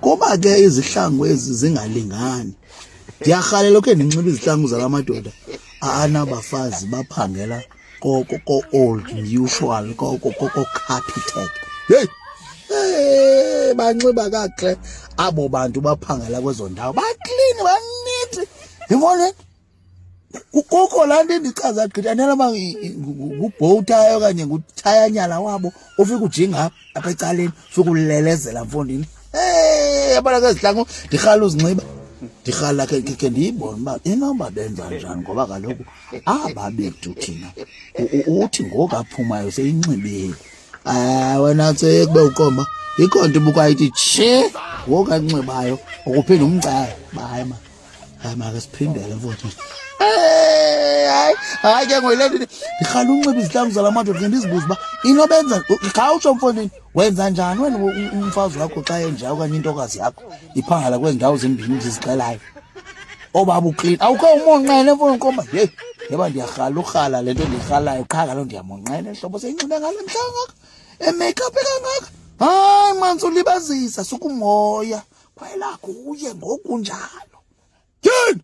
Kuba ke izihlangu ezi zingalingani. Ndiyarhalela ke ndinxiba izihlangu zalamadoda anabafazi baphangela old usual Capitec. Hey, banxiba kakuhle abo bantu baphangela kwezo ndawo. Baklini banithi. Yibone kukho laa nto endichaza gqitha andela uba ngubhowutayo okanye nguthayanyala wabo ufike ujinga apha ecaleni ufike ulelezela mfondini. Yabona ke zihlangu ndirhala uzinxiba. Ndirhala ke ndiyibone uba inoba benza njani ngoba kaloku aba bethu thina uthi ngoku aphumayo seyinxibile. Wena sekube uqomba ikho nto bukayithi tshe ngoku anxibayo ukuphinda umcala hayi ma. Hayi ma ke siphindele mfondini. Hayi ke ngoyile nto ndirhala unxiba izihlangu zalamadoda ke ndizibuza uba inobenza khawutsho mfondini wenza njani wena umfazi wakho xa enje okanye intokazi yakho iphangela kwezi ndawo zimbini ndizixelayo obaba uklini awukho umonqene mfondini komba yeba ndiyarhala urhala le nto ndiyirhalayo qha kaloku ndiyamonqena ehlobo seyinxibe ngale mhlanga emakeup kangaka. Hayi manzi ulibazisa sukumoya kwayela kuye ngokunjalo. Tyhini